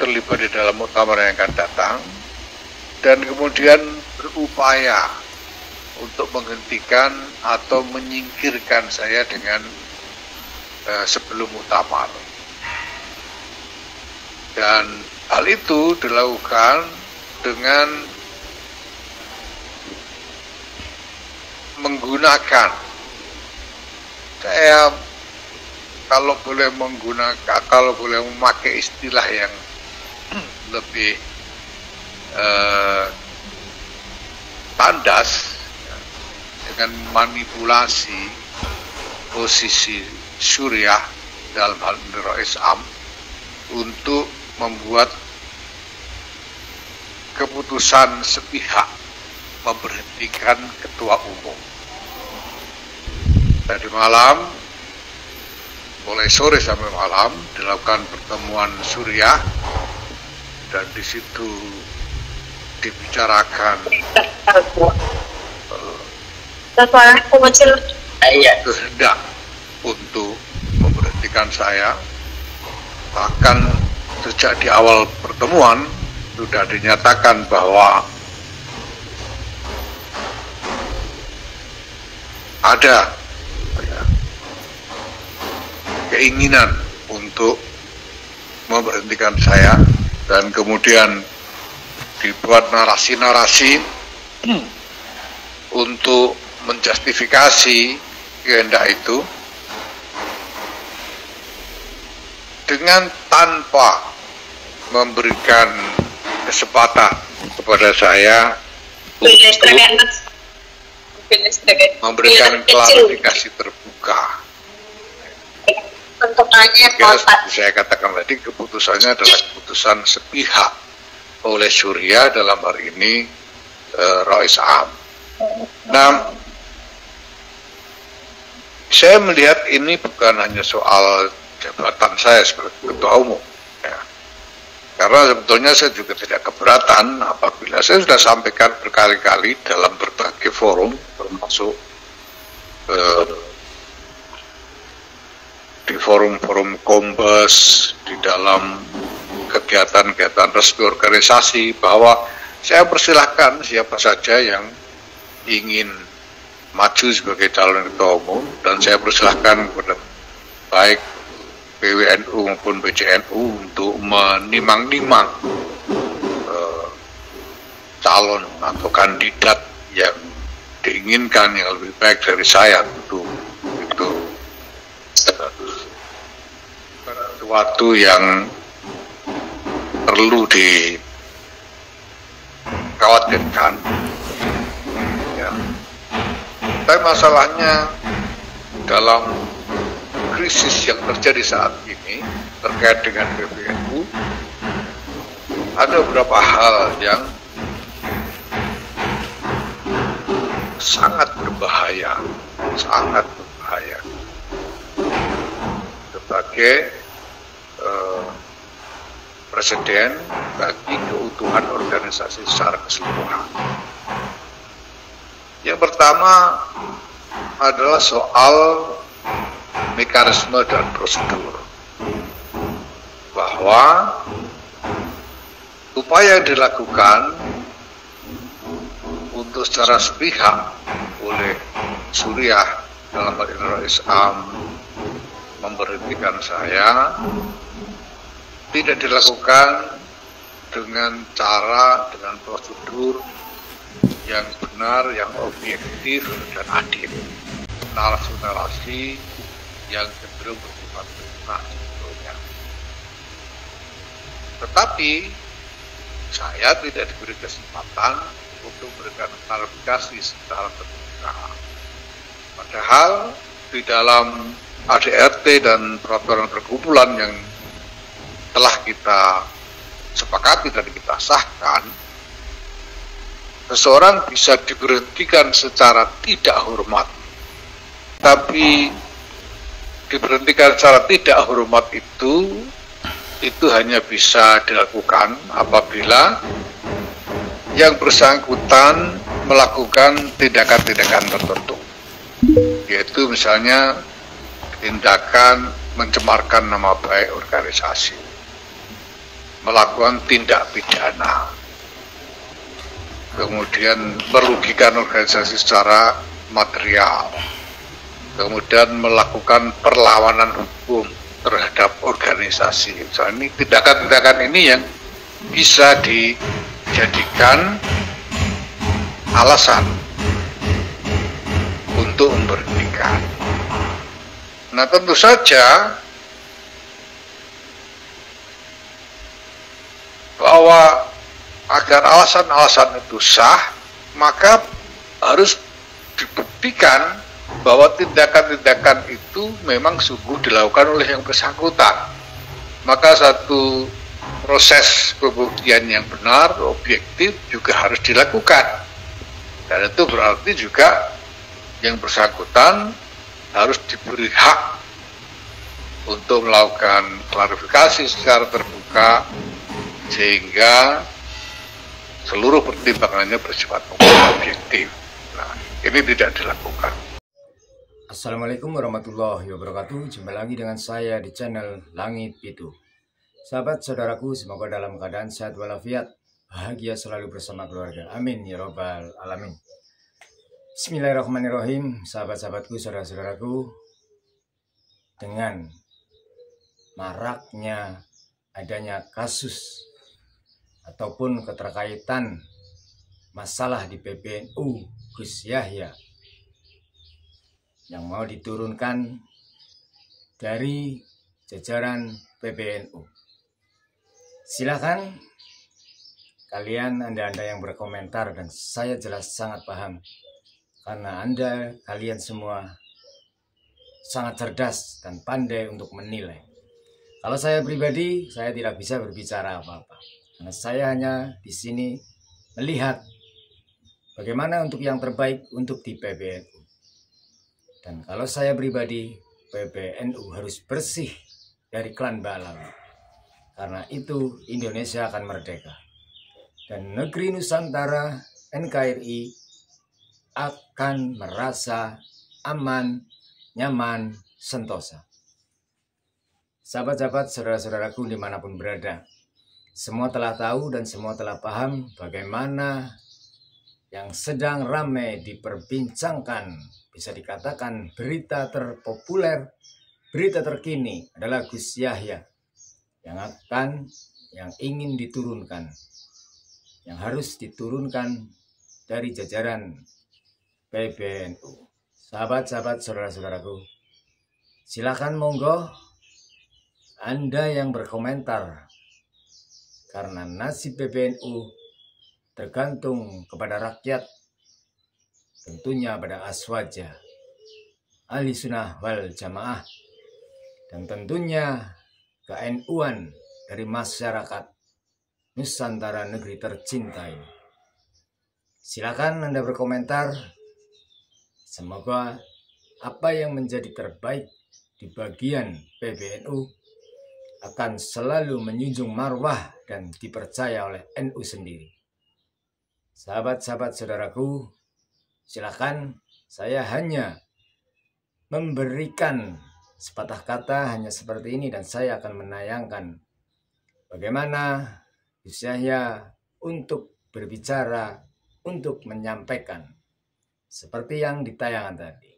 terlibat di dalam muktamar yang akan datang, dan kemudian berupaya untuk menghentikan atau menyingkirkan saya dengan sebelum muktamar. Dan hal itu dilakukan dengan menggunakan, saya kalau boleh memakai istilah yang lebih tandas, dengan manipulasi posisi Suriah dalam hal ini Rais Am untuk membuat keputusan sepihak memberhentikan ketua umum. Tadi malam, mulai sore sampai malam dilakukan pertemuan Suriah, dan di situ dibicarakan kehendak untuk memberhentikan saya. Bahkan sejak di awal pertemuan sudah dinyatakan bahwa ada keinginan untuk memberhentikan saya, dan kemudian dibuat narasi-narasi untuk menjustifikasi kehendak itu dengan tanpa memberikan kesempatan kepada saya untuk memberikan klarifikasi terbuka. Seperti saya katakan tadi, keputusannya adalah keputusan sepihak oleh Suriah, dalam hal ini Rais Am. Nah, saya melihat ini bukan hanya soal jabatan saya sebagai ketua umum, ya. Karena sebetulnya saya juga tidak keberatan apabila saya sudah sampaikan berkali-kali dalam berbagai forum, termasuk di forum-forum Kombes, di dalam kegiatan-kegiatan resmi organisasi, bahwa saya persilahkan siapa saja yang ingin maju sebagai calon ketua umum, dan saya persilahkan kepada baik PWNU maupun PCNU untuk menimang-nimang calon atau kandidat yang diinginkan yang lebih baik dari saya. Tentu itu sesuatu yang perlu dikhawatirkan, ya. Tapi masalahnya dalam krisis yang terjadi saat ini terkait dengan PBNU, ada beberapa hal yang sangat berbahaya sebagai presiden bagi keutuhan organisasi secara keseluruhan. Yang pertama adalah soal mekanisme dan prosedur, bahwa upaya yang dilakukan untuk secara sepihak oleh Suriah dalam hal ini Rais Am memberhentikan saya tidak dilakukan dengan cara, dengan prosedur yang benar, yang objektif dan adil. Narasi-narasi yang cenderung bersifat fitnah sebetulnya. Tetapi saya tidak diberi kesempatan untuk memberikan klarifikasi secara terbuka. Padahal di dalam ADRT dan peraturan perkumpulan yang telah kita sepakati dan kita sahkan, seseorang bisa diberhentikan secara tidak hormat. Tapi diberhentikan secara tidak hormat itu hanya bisa dilakukan apabila yang bersangkutan melakukan tindakan-tindakan tertentu, yaitu misalnya tindakan mencemarkan nama baik organisasi. melakukan tindak pidana, kemudian merugikan organisasi secara material, kemudian melakukan perlawanan hukum terhadap organisasi. Misalnya, ini tindakan-tindakan ini yang bisa dijadikan alasan untuk memberhentikan. Nah, tentu saja bahwa agar alasan-alasan itu sah, maka harus dibuktikan bahwa tindakan-tindakan itu memang sungguh dilakukan oleh yang bersangkutan. Maka satu proses pembuktian yang benar, objektif juga harus dilakukan. Dan itu berarti juga yang bersangkutan harus diberi hak untuk melakukan klarifikasi secara terbuka, sehingga seluruh pertimbangannya bersifat objektif. Nah, ini tidak dilakukan. Assalamualaikum warahmatullahi wabarakatuh. Jumpa lagi dengan saya di channel Langit Pitu. Sahabat saudaraku, semoga dalam keadaan sehat walafiat, bahagia selalu bersama keluarga. Amin ya robbal alamin. Bismillahirrahmanirrahim. Sahabat-sahabatku, saudara-saudaraku, dengan maraknya adanya kasus ataupun keterkaitan masalah di PBNU Gus Yahya yang mau diturunkan dari jajaran PBNU. Silakan kalian, Anda yang berkomentar, dan saya jelas sangat paham karena kalian semua sangat cerdas dan pandai untuk menilai. Kalau saya pribadi, saya tidak bisa berbicara apa-apa. Karena saya hanya di sini melihat bagaimana untuk yang terbaik untuk di PBNU. Dan kalau saya pribadi, PBNU harus bersih dari klan Balawi. Karena itu Indonesia akan merdeka. Dan negeri Nusantara, NKRI, akan merasa aman, nyaman, sentosa. Sahabat-sahabat, saudara-saudaraku dimanapun berada, semua telah tahu dan semua telah paham bagaimana yang sedang ramai diperbincangkan, bisa dikatakan berita terpopuler, berita terkini adalah Gus Yahya yang ingin diturunkan, yang harus diturunkan dari jajaran PBNU. Sahabat-sahabat, saudara-saudaraku, silakan monggo Anda yang berkomentar, karena nasib PBNU tergantung kepada rakyat, tentunya pada Aswaja, Ahli Sunnah wal Jamaah, dan tentunya ke-NU-an dari masyarakat Nusantara, negeri tercinta ini. Silakan Anda berkomentar. Semoga apa yang menjadi terbaik di bagian PBNU akan selalu menjunjung marwah dan dipercaya oleh NU sendiri. Sahabat-sahabat saudaraku, silakan, saya hanya memberikan sepatah kata hanya seperti ini, dan saya akan menayangkan bagaimana Gus Yahya untuk berbicara, untuk menyampaikan seperti yang ditayangkan tadi.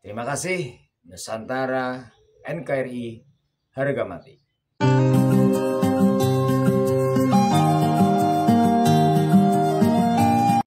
Terima kasih. Nusantara, NKRI, harga mati.